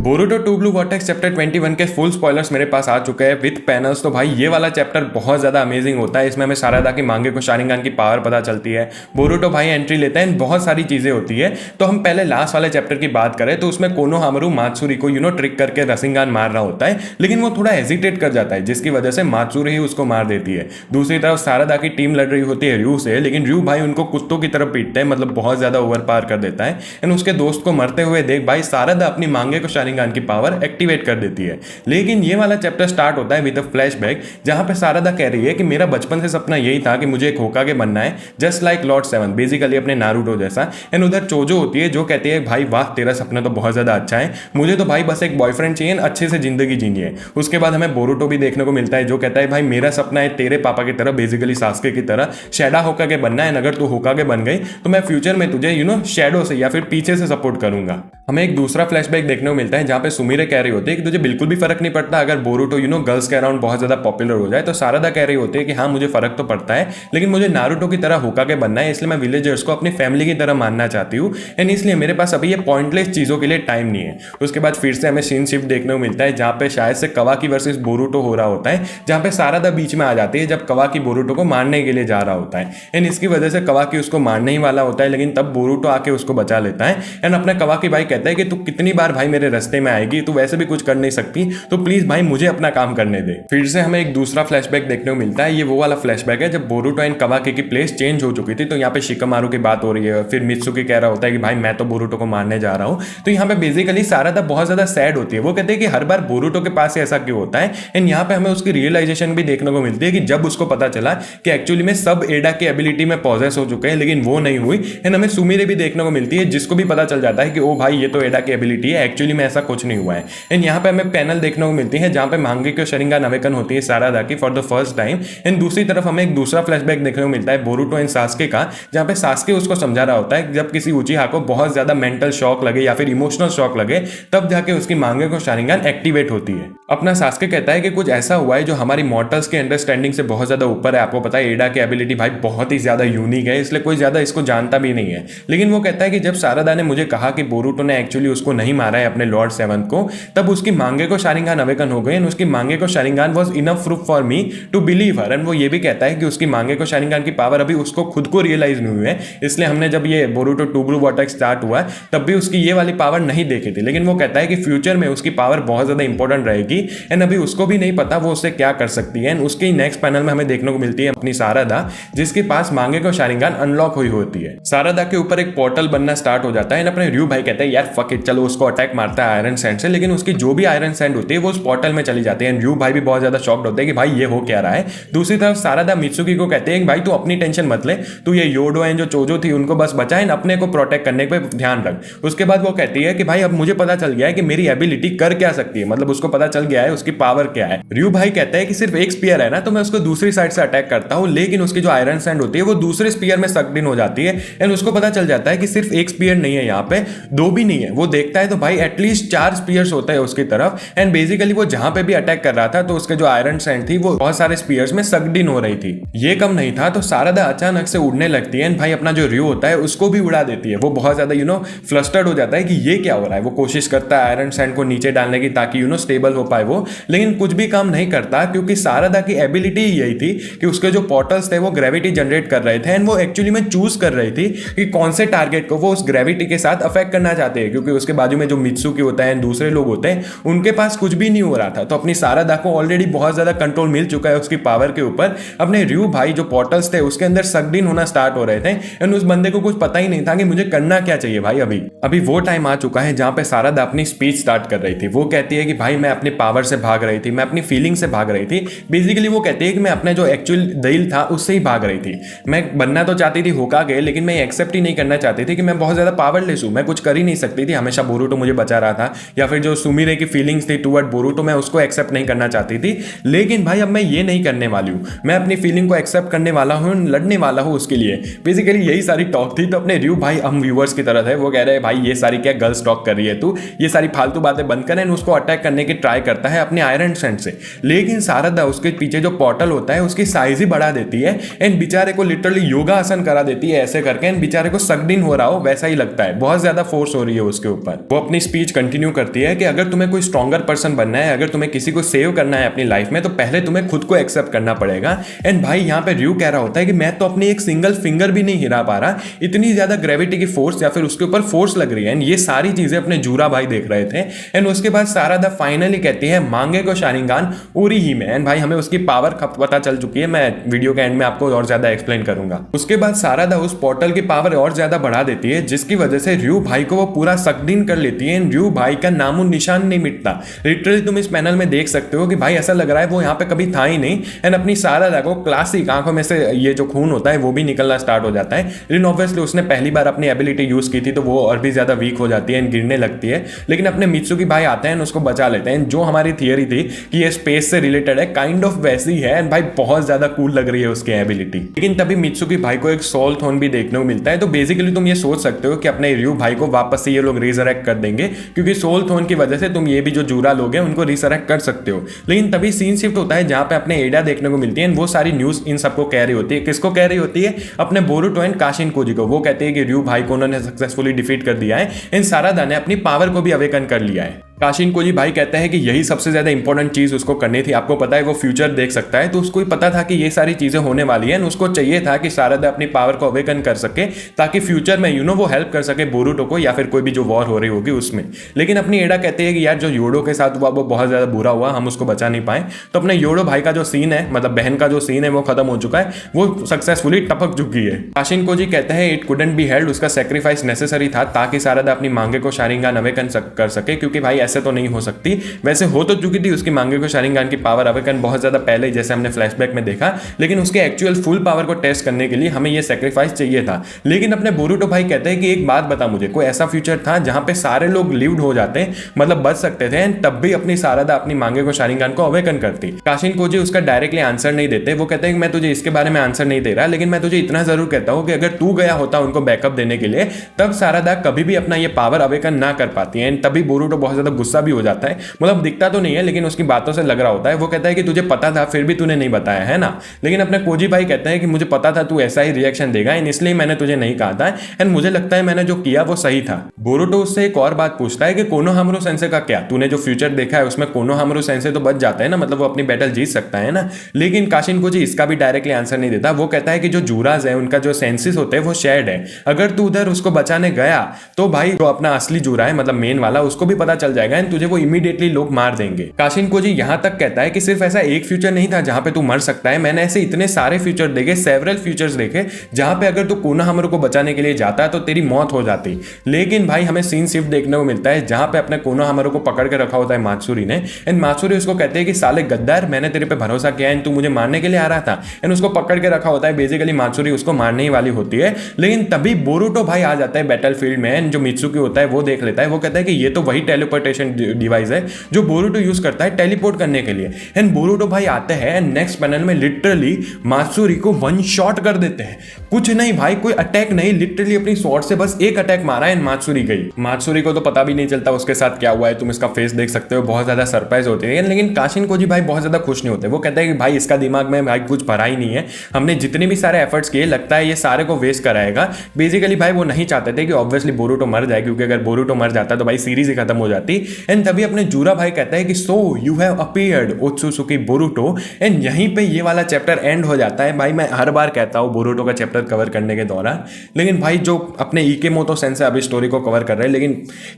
Boruto two blue vortex chapter 21 के full spoilers मेरे पास आ चुके हैं विद पैनल्स। तो भाई ये वाला चैप्टर बहुत ज़्यादा अमेजिंग होता है। इसमें हमें सारादा की मांगे को शारिंगान की पावर पता चलती है, बोरुटो भाई एंट्री लेते हैं, बहुत सारी चीज़ें होती है। तो हम पहले लास्ट वाले चैप्टर की बात करें तो उसमें कोनोहामारू मात्सुरी को ट्रिक करके रसिंगान मार रहा होता है, लेकिन वो थोड़ा हेजिटेट कर जाता है जिसकी वजह से मात्सुरी ही उसको मार देती है। दूसरी तरफ सारादा की टीम लड़ रही होती है रयू से, लेकिन रयू भाई उनको कुत्तों की तरफ पीटते हैं, मतलब बहुत ज़्यादा ओवर पावर कर देता है। एंड उसके दोस्त को मरते हुए देख भाई सारादा अपनी मांगे को शारिंगान की पावर एक्टिवेट कर देती है। लेकिन ये वाला चैप्टर स्टार्ट होता है विद अ फ्लैशबैक, जहां पे सारादा कह रही है कि मेरा बचपन से सपना यही था कि मुझे एक होकागे बनना है, जस्ट लाइक लॉर्ड 7, बेसिकली अपने नारुतो जैसा। एंड उधर चोजो होती है जो कहती है भाई वाह तेरा सपना तो बहुत ज्यादा अच्छा है, मुझे तो भाई बस एक बॉयफ्रेंड चाहिए, अच्छे से जिंदगी जीनी है। उसके बाद हमें बोरुटो भी देखने को मिलता है जो कहता है भाई मेरा सपना है तेरे पापा की तरह, बेसिकली सास्के की तरह शैडा होकागे बनना है। अगर तू होकागे बन गई तो मैं फ्यूचर में तुझे शैडो से या फिर पीछे से सपोर्ट करूंगा। हमें एक दूसरा फ्लैशबैक देखने को मिलता है जहां पे सुमिरे कह रही होती है कि तुझे बिल्कुल भी फर्क नहीं पड़ता अगर बोरुटो गर्ल्स के अराउंड बहुत ज्यादा पॉपुलर हो जाए। तो सारादा कह रही होती है कि हाँ मुझे फर्क तो पड़ता है, लेकिन मुझे नारुतो की तरह होकागे बनना है, इसलिए मैं विलेजर्स को अपनी फैमिली की तरह मानना चाहती हूँ। एंड इसलिए मेरे पास अभी ये पॉइंटलेस चीजों के लिए टाइम नहीं है। उसके बाद फिर से हमें सीन शिफ्ट देखने को मिलता है जहां पे शायद से कवाकी वर्सेस बोरुटो हो रहा होता है, जहां पे सारादा बीच में आ जाती है जब कवाकी बोरुटो को मारने के लिए जा रहा होता है। एंड इसकी वजह से कवाकी उसको मारने ही वाला होता है, लेकिन तब बोरुटो आके उसको बचा लेता है। एंड अपना कवाकी भाई कहता है कि तू कितनी बार भाई मेरे रास्ते में आएगी, तू वैसे भी कुछ कर नहीं सकती, तो प्लीज भाई मुझे अपना काम करने दे। फिर से हमें एक दूसरा फ्लैशबैक देखने को मिलता है। ये वो वाला फ्लैशबैक है जब बोरुटो एंड कवाकी की प्लेस चेंज हो चुकी थी। तो यहाँ पे शिकामारू की बात हो रही है, फिर मित्सुकी कह रहा होता है कि भाई मैं तो बोरुटो को मारने जा रहा हूँ। तो यहाँ पे बेसिकली सारादा बहुत ज्यादा सैड होती है, वो कहते हैं कि हर बार बोरुटो के पास ऐसा क्यों होता है। एंड यहाँ पे हमें उसकी रियलाइजेशन भी देखने को मिलती है कि जब उसको पता चला कि एक्चुअली में सब एडा की एबिलिटी में पॉजेस हो चुके हैं, लेकिन वो नहीं हुई। एंड हमें सुमिरे भी देखने को मिलती है जिसको भी पता चल जाता है कि ओ भाई ये तो एडा की एबिलिटी है, एक्चुअली में ऐसा कुछ नहीं हुआ है। एंड यहाँ पे हमें पैनल देखने को मिलती है जहां पे मांगे को शारिंगान अवेकन होती है सारादा की for the first time. And दूसरी तरफ हमें एक दूसरा फ्लैशबैक देखने को मिलता है बोरुटो एंड सास्के का, जहां पे सास्के उसको समझा रहा होता है जब किसी उचिहा को बहुत ज्यादा मेंटल शॉक लगे या फिर इमोशनल शॉक लगे तब जाके उसकी मांगे को शारिंगान एक्टिवेट होती है। अपना सास्के कहता है कि कुछ ऐसा हुआ है जो हमारी मॉर्टल्स के अंडरस्टैंडिंग से बहुत ज्यादा ऊपर है। आपको पता है एडा की एबिलिटी भाई बहुत ही ज्यादा यूनिक है, इसलिए कोई ज्यादा इसको जानता भी नहीं है। लेकिन वो कहता है कि जब सारादा ने मुझे कहा कि बोरुटो ने एक्चुअली उसको नहीं मारा है अपने लॉर्ड 7 को, तब उसकी मांगे को शारिंगान अवेकन हो गई। एंड उसकी मांगे को Sharingan was enough proof for me to believe her. And वो ये भी कहता है कि उसकी मांगे को शारिंगान की पावर अभी उसको खुद को रियलाइज नहीं हुई है, इसलिए हमने जब ये Boruto two blue vortex start हुआ तब भी उसकी ये वाली पावर नहीं देखी थी। लेकिन वो कहता है कि फ्यूचर में उसकी पावर बहुत ज्यादा इंपॉर्टेंट रहेगी एंड अभी उसको भी नहीं पता वो उससे क्या कर सकती है। एंड उसके नेक्स्ट पैनल में हमें देखने को मिलती है अपनी सारादा जिसके पास मांगे को शारिंगान अनलॉक हुई होती है। सारादा के ऊपर एक पोर्टल बनना स्टार्ट हो जाता है एंड अपने रयू भाई कहते हैं यार फक इट, चलो उसको अटैक मारता है आयरन सैंड से। लेकिन उसकी जो भी आयरन सैंड होती है वो उस पोर्टल में चली जाती है। एंड रयू भाई भी बहुत ज्यादा शॉक्ड होते हैं कि भाई ये हो क्या रहा है। दूसरी तरफ सारादा मित्सुकी को कहते हैं भाई तू अपनी टेंशन मत ले, तू ये योडो एंड जो चोजो थी उनको बस बचा एंड अपने को प्रोटेक्ट करने पे ध्यान रख। उसके बाद वो कहती है कि भाई अब मुझे पता चल गया है कि मेरी एबिलिटी कर क्या सकती है, मतलब उसको पता चल गया है उसकी पावर क्या है। रयू भाई कहता है कि सिर्फ एक स्पीयर है ना तो मैं उसको दूसरी साइड से अटैक करता हूं, लेकिन उसकी जो आयरन सैंड होती है वो दूसरे स्पीयर में सक्ड इन हो जाती है। एंड उसको पता चल जाता है कि सिर्फ एक स्पीयर नहीं है, यहाँ पे दो भी नहीं है। वो देखता है तो भाई एटलीस्ट 4 स्पीयर्स होता है उसकी तरफ। एंड बेसिकली वो जहां पे भी अटैक कर रहा था तो उसके जो आयरन सैंड थी वो बहुत सारे स्पीयर्स में सक्ड इन हो रही थी। ये कम नहीं था तो सारादा अचानक से उड़ने लगती है एंड भाई अपना जो रयू होता है उसको भी उड़ा देती है। वो बहुत ज्यादा फ्लस्टर्ड हो जाता है कि ये क्या हो रहा है। वो कोशिश करता है आयरन सैंड को नीचे डालने की ताकि स्टेबल हो पाए वो, लेकिन कुछ भी काम नहीं करता क्योंकि सारादा की एबिलिटी यही थी कि उसके जो पोर्टल्स थे वो ग्रेविटी जनरेट कर रहे थे। एंड वो एक्चुअली में चूज कर रही थी कि कौन से टारगेट को वो उस ग्रेविटी के साथ अफेक्ट करना चाहते हैं, क्योंकि उसके बाजू में जो मित्सुकी होता है दूसरे लोग होते हैं उनके पास कुछ भी नहीं हो रहा था। तो अपनी सारादा को ऑलरेडी बहुत ज्यादा कंट्रोल मिल चुका है उसकी पावर के ऊपर। अपने रयू भाई जो पोर्टल्स थे उसके अंदर सक्ड इन होना स्टार्ट हो रहे थे एंड उस बंदे को कुछ पता ही नहीं था कि मुझे करना क्या चाहिए भाई। अभी वो टाइम आ चुका है जहां पे सारादा अपनी स्पीच स्टार्ट कर रही थी। वो कहती है कि भाई मैं अपनी पावर से भाग रही थी, मैं अपनी फीलिंग से भाग रही थी। बेसिकली वो कहती है कि मैं अपने जो एक्चुअल दिल था उससे ही भाग रही थी। मैं बनना तो चाहती थी होकागे, लेकिन मैं एक्सेप्ट ही नहीं करना चाहती थी कि मैं बहुत ज्यादा पावरलेस हूं, मैं कुछ कर ही नहीं सकती थी। हमेशा बोरुटो मुझे बचा रहा था, या फिर जो सुमिरे की फीलिंग्स थी टुवर्ड बोरुटो मैं उसको एक्सेप्ट नहीं करना चाहती थी। लेकिन भाई अब मैं ये नहीं करने वाली हूँ, मैं अपनी फीलिंग को एक्सेप्ट करने वाला हूँ, लड़ने वाला हूँ उसके लिए। बेसिकली यही सारी टॉक थी। तो अपने रयू भाई हम व्यूअर्स की तरह थे, वो कह रहे हैं भाई ये सारी क्या गर्ल्स टॉक कर रही है तू, ये सारी फालतू बातें बंद कर। उसको अटैक करने की ट्राई करता है अपने आयरन सेंट से, लेकिन सारदा उसके पीछे जो पोर्टल होता है उसकी साइज ही बढ़ा देती है एंड बेचारे को लिटरली योगा आसन करा देती है ऐसे करके, एंड बेचारे को सक्ड इन हो रहा हो वैसा ही लगता है, बहुत ज्यादा फोर्स हो रही है उसके ऊपर। वो अपनी स्पीच कंटिन्यू करती है कि अगर तुम्हें कोई स्ट्रॉन्गर पर्सन बनना है, अगर तुम्हें किसी को सेव करना है अपनी लाइफ में, तो पहले तुम्हें खुद को एक्सेप्ट करना पड़ेगा। एंड भाई यहाँ पे र्यू कह रहा होता है कि मैं तो अपनी एक सिंगल फिंगर भी नहीं हिला पा रहा, इतनी ज्यादा ग्रेविटी की फोर्स या फिर उसके ऊपर फोर्स लग रही है। एंड ये सारी चीजें अपने जूरा भाई देख रहे थे। एंड उसके बाद सारदा फाइनली कहती है मांगे को शारिंगान उरी ही में। एंड भाई हमें उसकी पावर पता चल चुकी है, मैं वीडियो के एंड में आपको और ज्यादा एक्सप्लेन करूंगा। उसके बाद सारदा उस पोर्टल की पावर और ज्यादा बढ़ा देती है, जिसकी वजह से र्यू भाई को वो पूरा सक्ड इन कर लेती है। एंड र्यू भाई का नामो निशान नहीं मिटता। लिटरली तुम इस पैनल में देख सकते हो कि भाई ऐसा लग रहा है वो यहाँ पे कभी था ही नहीं। एंड अपनी सारदा को क्लासिक आंखों में से ये जो खून होता है वो भी निकलना स्टार्ट हो जाता है। लेकिन ऑब्वियसली उसने पहली बार अपनी एबिलिटी यूज की थी तो वो और भी ज्यादा वीक हो जाती है एंड गिरने लगती है। लेकिन अपने मित्सुकी भाई आते हैं उसको बचा लेते हैं। जो हमारी थियरी थी कि ये स्पेस से रिलेटेड है, काइंड ऑफ वैसी है। एंड भाई बहुत ज्यादा कूल लग रही है उसकी एबिलिटी। लेकिन तभी मित्सुकी भाई को एक सोल थ्रोन भी देखने को मिलता है। तो बेसिकली तुम ये सोच सकते हो कि अपने र्यू भाई को वापस से ये लोग रिजरेक्ट कर देंगे, क्योंकि सोल थ्रोन की वजह से तुम ये भी जो जूरा लोग हैं उनको रिजरेक्ट कर सकते हो। लेकिन तभी सीन शिफ्ट होता है जहां पे अपने एडा देखने को मिलती है। वो सारी न्यूज इन सबको कह रही होती है। किसको कह रही होती है? अपने बोरुटो एंड काशिन कोजी को। वो कहते हैं कि र्यू भाई को उन्होंने सक्सेसफुली डिफीट कर दिया है। इन सारदा ने अपनी पावर को भी अवेकन कर लिया है। काशिन कोजी भाई कहते हैं कि यही सबसे ज्यादा इंपॉर्टेंट चीज उसको करनी थी। आपको पता है वो फ्यूचर देख सकता है, तो उसको ही पता था कि ये सारी चीजें होने वाली है। उसको चाहिए था कि सारदा अपनी पावर को अवेकन कर सके ताकि फ्यूचर में वो हेल्प कर सके बोरुटो को या फिर कोई भी जो वॉर हो रही होगी उसमें। लेकिन अपनी एडा कहते हैं कि यार जो योडो के साथ हुआ वो बहुत ज्यादा बुरा हुआ, हम उसको बचा नहीं पाए। तो अपने योडो भाई का जो सीन है, मतलब बहन का जो सीन है, वो खत्म हो चुका है, वो सक्सेसफुली टपक चुकी है। काशिन कोजी कहते हैं इट कुडंट बी हेल्ड, उसका सेक्रीफाइस नेसेसरी था ताकि सारदा अपनी मांगे को शारिंगान अवेकन कर सके, क्योंकि भाई ऐसे तो नहीं हो सकती। वैसे हो तो चुकी थी उसकी मांगे को शारिंगान की पावर अवेकन बहुत ज्यादा पहले, जैसे हमने फ्लैशबैक में देखा, लेकिन उसके एक्चुअल फुल पावर को टेस्ट करने के लिए हमें यह सेक्रीफाइस चाहिए था। लेकिन अपने बोरुटो भाई कहते हैं कि एक बात बता मुझे, कोई ऐसा फ्यूचर था जहां पे सारे लोग लिव्ड हो जाते, मतलब बच सकते थे, तब भी अपनी सारदा अपनी मांगे को शारिंगान को अवेकन करती। काशिन कोजी उसका डायरेक्टली आंसर नहीं देते। वो कहते हैं कि मैं तुझे इसके बारे में आंसर नहीं दे रहा, लेकिन मैं तुझे इतना जरूर कहता हूं कि अगर तू गया होता उनको बैकअप देने के लिए, तब सारदा कभी भी अपना ये पावर अवेकन ना कर पाती है। तभी बोरुटो बहुत ज्यादा गुस्सा भी हो जाता है, मतलब दिखता तो नहीं है लेकिन उसकी बातों से लग रहा होता है। वो कहता है कि तुझे पता था फिर भी तूने नहीं बताया है ना। लेकिन अपने कोजी भाई कहते हैं कि मुझे पता था तू ऐसा ही रिएक्शन देगा, इसलिए मैंने तुझे नहीं कहा था, एंड मुझे लगता है मैंने जो किया वो सही था। बोरुटो उससे एक और बात पूछता है कि कोनोहामारू सेंसे का क्या, तूने जो फ्यूचर देखा है उसमें कोनोहामारू सेंसे तो बच जाता है ना, मतलब वो अपनी बैटल जीत सकता है ना। लेकिन काशिन कोजी इसका भी डायरेक्टली आंसर नहीं देता। वो कहता है कि जो जूराज है उनका जो सेंसेस होते हैं वो शेयर्ड है, अगर तू उधर उसको बचाने गया तो भाई जो अपना असली जूरा है, मतलब मेन वाला, उसको भी पता चल जाएगा एंड तुझे वो इमीडिएटली लोग मार देंगे। काशिन कोजी यहां तक कहता है कि सिर्फ ऐसा एक फ्यूचर नहीं था जहां पे तू मर सकता है, मैंने ऐसे इतने सारे फ्यूचर देखे, सेवरल फ्यूचर्स देखे, जहां पे अगर तू कोनोहामारू को बचाने के लिए जाता है तो तेरी मौत हो जाती। लेकिन भाई हमें सीन शिफ्ट देखने को मिलता है जहां पे अपने कोनोहामारू को पकड़ के रखा होता है मात्सुरी ने, एंड मात्सुरी उसको कहते हैं कि साले गद्दार, मैंने तेरे पे भरोसा किया एंड तू मुझे मारने के लिए आ रहा था, एंड उसको पकड़ के रखा होता है। बेसिकली मात्सुरी उसको मारने ही वाली होती है, लेकिन तभी बोरुटो भाई आ जाता है बैटल फील्ड में, एंड जो मित्सुकी होता है वो देख लेता है। वो कहता है कि ये तो वही टेलीपोर्टेशन डिवाइस है जो बोरुटो यूज करता है टेलीपोर्ट करने के लिए। एंड बोरुटो भाई आते हैं एंड नेक्स्ट पैनल में लिटरली मात्सुरी को वन शॉट कर देते हैं। कुछ नहीं भाई, कोई अटैक नहीं, लिटरली अपनी स्वॉर्ड से बस एक अटैक मारा एंड मात्सुरी गई। मात्सुरी को तो पता भी नहीं चलता उसके साथ क्या हुआ है, तुम इसका फेस देख सकते हो, बहुत ज्यादा सरप्राइज होती है। लेकिन काशिन कोजी भाई बहुत ज्यादा खुश नहीं होते। वो कहते हैं कि भाई इसका दिमाग में भाई कुछ भरा ही नहीं है, हमने जितने भी सारे एफर्ट्स किए लगता है ये सारे को वेस्ट कराएगा। बेसिकली भाई वो नहीं चाहते थे कि ऑब्वियसली बोरुटो मर जाए, क्योंकि अगर बोरुटो मर जाता तो भाई सीरीज ही खत्म हो जाती। एंड तभी अपने जूरा भाई कहता है कि so you have appeared Otsutsuki Boruto, and यहीं पे ये वाला चैप्टर एंड हो जाता है। भाई मैं हर बार कहता हूँ बोरुटो का चैप्टर कवर करने के दौरान, लेकिन भाई जो अपने इकेमोतो सेंसे अभी स्टोरी को कवर कर रहे हैं, लेकिन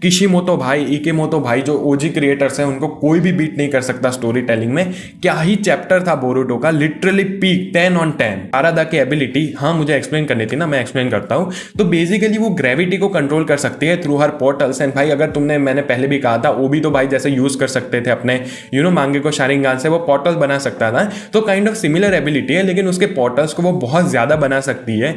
किशिमोतो भाई, इकेमोतो भाई जो ओजी क्रिएटर्स हैं, उनको कोई भी बीट नहीं कर सकता स्टोरी टेलिंग में। क्या ही चैप्टर था बोरुटो का, लिटरली पीक 10 on 10। सारदा की एबिलिटी, हाँ मुझे एक्सप्लेन करनी थी ना, मैं एक्सप्लेन करता हूँ। तो बेसिकली वो ग्रेविटी को कंट्रोल कर सकती है थ्रू हर पोर्टल्स। एंड भाई अगर तुमने, मैंने पहले भी कहा था, वो भी तो भाई जैसे यूज कर सकते थे अपने मांगे को शारिंगान से, वो पोर्टल बना सकता था। तो काइंड ऑफ सिमिलर एबिलिटी है, लेकिन उसके पोर्टल्स को वो बहुत ज्यादा बना सकती है।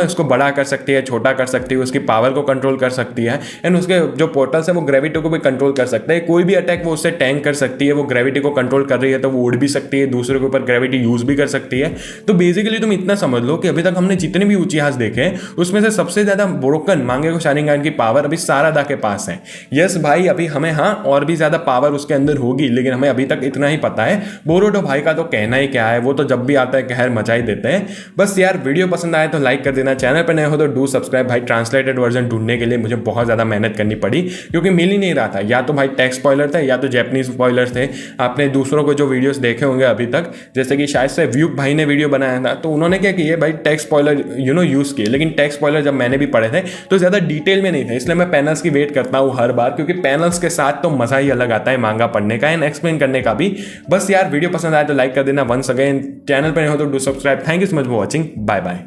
उसको बड़ा कर सकती है, छोटा कर सकती है, उसकी पावर को कंट्रोल कर सकती है, एंड उसके जो पोर्टल्स है वो ग्रेविटी को भी कंट्रोल कर सकते हैं। कोई भी अटैक वो उससे टैंक कर सकती है। वो ग्रेविटी को कंट्रोल कर रही है तो वो उड़ भी सकती है, दूसरे के ऊपर ग्रेविटी यूज भी कर सकती है। तो बेसिकली तुम इतना समझ लो कि अभी तक हमने जितने भी उचिहास देखे उसमें से सबसे ज्यादा ब्रोकन मांगे को शारिंगान की पावर अभी सारदा के पास है। यस भाई, अभी हमें हाँ और भी ज़्यादा पावर उसके अंदर होगी, लेकिन हमें अभी तक इतना ही पता है। बोरुटो भाई का तो कहना ही क्या है, वो तो जब भी आता है कहर मचा ही देते हैं। बस यार वीडियो पसंद आए तो लाइक कर देना, चैनल पर नए हो तो डू सब्सक्राइब। भाई ट्रांसलेटेड वर्जन ढूंढने के लिए मुझे बहुत ज़्यादा मेहनत करनी पड़ी, क्योंकि मिल ही नहीं रहा था। या तो भाई टेक्स्ट स्पॉइलर थे या तो जैपनीज स्पॉइलर थे। आपने दूसरों को जो वीडियोस देखे होंगे अभी तक, जैसे कि शायद से व्यूक भाई ने वीडियो बनाया था, तो उन्होंने क्या किया भाई टेक्स्ट स्पॉइलर यूज़ किए, लेकिन टेक्स्ट स्पॉइलर जब मैंने भी पढ़े थे तो ज़्यादा डिटेल में नहीं थे। इसलिए मैं पैनल्स की वेट करता हूँ हर बार, क्योंकि पैनल्स के साथ तो मज़ा ही अलग आता है मांगा पढ़ने का एंड एक्सप्लेन करने का भी। बस यार वीडियो पसंद आए तो लाइक कर देना, वंस अगेन चैनल पर हो तो do subscribe. Thank you so much for watching, bye bye.